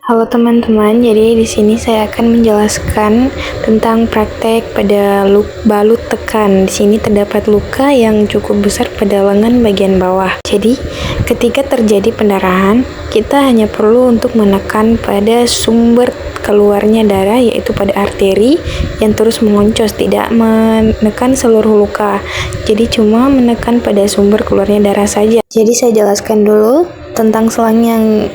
Halo teman-teman, jadi di sini saya akan menjelaskan tentang praktek pada balut tekan. Di sini terdapat luka yang cukup besar pada lengan bagian bawah. Jadi, ketika terjadi pendarahan, kita hanya perlu untuk menekan pada sumber keluarnya darah, yaitu pada arteri yang terus mengoncos, tidak menekan seluruh luka. Jadi cuma menekan pada sumber keluarnya darah saja. Jadi saya jelaskan dulu tentang selang yang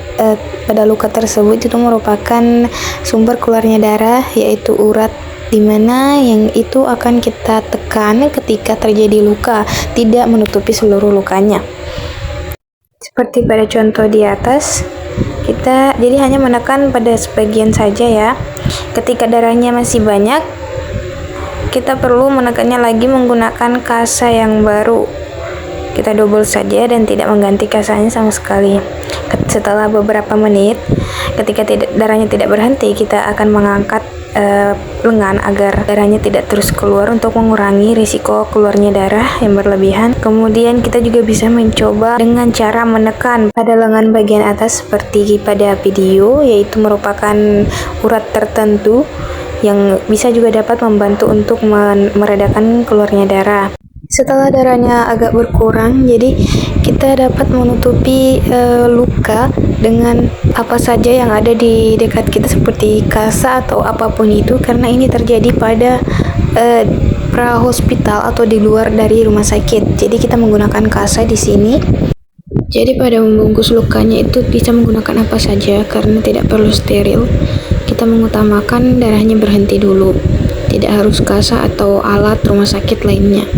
pada luka tersebut itu merupakan sumber keluarnya darah, yaitu urat, dimana yang itu akan kita tekan ketika terjadi luka, tidak menutupi seluruh lukanya. Seperti pada contoh di atas, kita jadi hanya menekan pada sebagian saja ya. Ketika darahnya masih banyak, kita perlu menekannya lagi menggunakan kasa yang baru. Kita double saja dan tidak mengganti kasanya sama sekali. Setelah beberapa menit, ketika darahnya tidak berhenti, kita akan mengangkat lengan agar darahnya tidak terus keluar untuk mengurangi risiko keluarnya darah yang berlebihan. Kemudian kita juga bisa mencoba dengan cara menekan pada lengan bagian atas seperti pada video, yaitu merupakan urat tertentu yang bisa juga dapat membantu untuk meredakan keluarnya darah. Setelah darahnya agak berkurang, jadi kita dapat menutupi luka dengan apa saja yang ada di dekat kita seperti kasa atau apapun itu, karena ini terjadi pada pra-hospital atau di luar dari rumah sakit. Jadi kita menggunakan kasa di sini. Jadi pada membungkus lukanya itu bisa menggunakan apa saja karena tidak perlu steril. Kita mengutamakan darahnya berhenti dulu. Tidak harus kasa atau alat rumah sakit lainnya.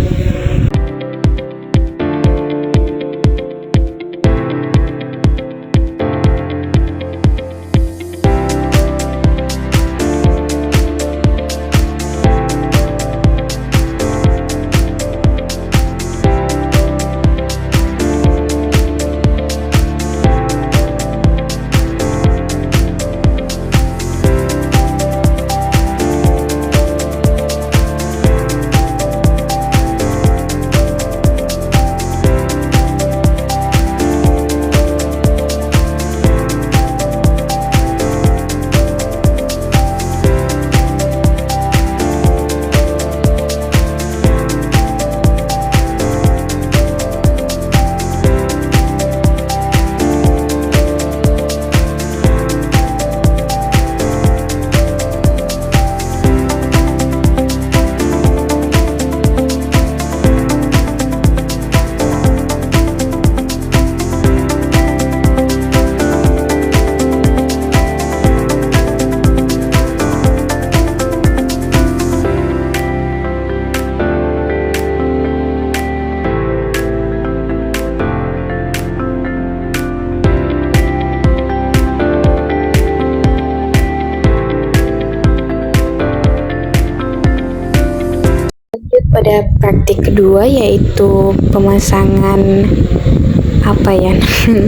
Pada praktik kedua, yaitu pemasangan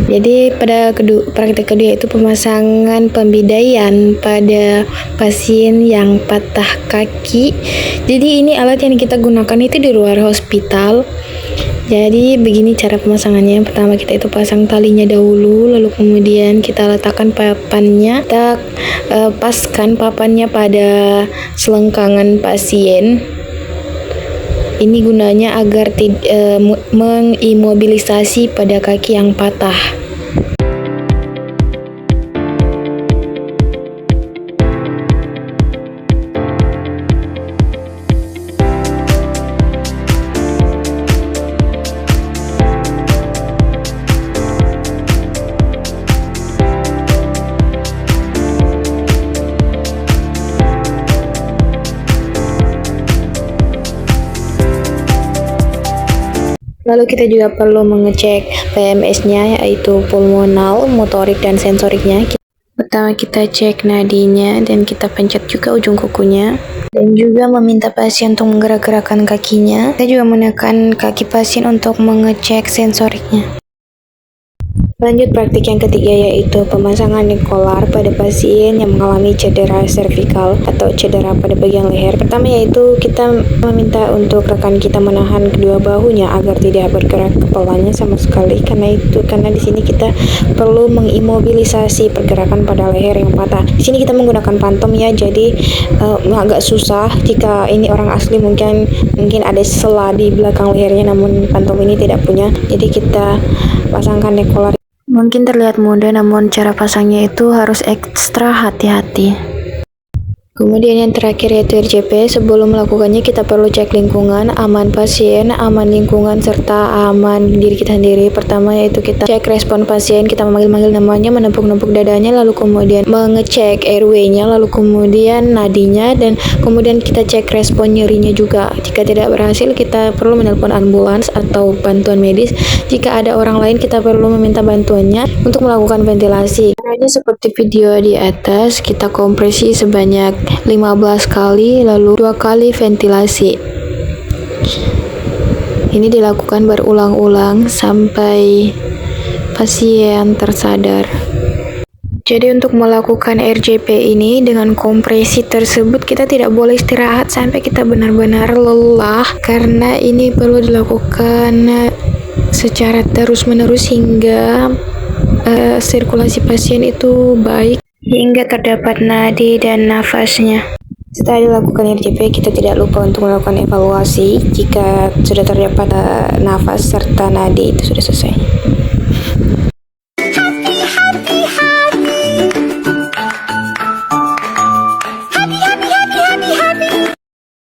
jadi pada praktik kedua yaitu pemasangan pembidaian pada pasien yang patah kaki. Jadi ini alat yang kita gunakan itu di luar hospital. Jadi begini cara pemasangannya. Pertama kita itu pasang talinya dahulu, lalu kemudian kita letakkan papannya. Kita paskan papannya pada selengkangan pasien. Ini gunanya agar mengimobilisasi pada kaki yang patah. Lalu kita juga perlu mengecek PMS-nya, yaitu pulmonal, motorik, dan sensoriknya. Pertama kita cek nadinya dan kita pencet juga ujung kukunya. Dan juga meminta pasien untuk menggerak-gerakkan kakinya. Kita juga menekan kaki pasien untuk mengecek sensoriknya. Lanjut praktik yang ketiga yaitu pemasangan kolar pada pasien yang mengalami cedera servikal atau cedera pada bagian leher. Pertama yaitu kita meminta untuk rekan kita menahan kedua bahunya agar tidak bergerak kepalanya sama sekali, karena di sini kita perlu mengimobilisasi pergerakan pada leher yang patah. Di sini kita menggunakan pantom ya, jadi agak susah jika ini orang asli mungkin ada sela di belakang lehernya, namun pantom ini tidak punya. Jadi kita pasangkan kolar. Mungkin terlihat mudah, namun cara pasangnya itu harus ekstra hati-hati. Kemudian yang terakhir yaitu RJP. Sebelum melakukannya kita perlu cek lingkungan, aman pasien, aman lingkungan, serta aman diri kita sendiri. Pertama yaitu kita cek respon pasien, kita memanggil-manggil namanya, menepuk-nepuk dadanya, lalu kemudian mengecek airway-nya, lalu kemudian nadinya, dan kemudian kita cek respon nyerinya juga. Jika tidak berhasil, kita perlu menelpon ambulans atau bantuan medis. Jika ada orang lain, kita perlu meminta bantuannya untuk melakukan ventilasi. Caranya seperti video di atas, kita kompresi sebanyak 15 kali, lalu 2 kali ventilasi. Ini dilakukan berulang-ulang sampai pasien tersadar. Jadi untuk melakukan RJP ini dengan kompresi tersebut, kita tidak boleh istirahat sampai kita benar-benar lelah, karena ini perlu dilakukan secara terus-menerus hingga sirkulasi pasien itu baik, hingga terdapat nadi dan nafasnya. Setelah dilakukan RJP, kita tidak lupa untuk melakukan evaluasi jika sudah terdapat nafas serta nadi itu sudah selesai.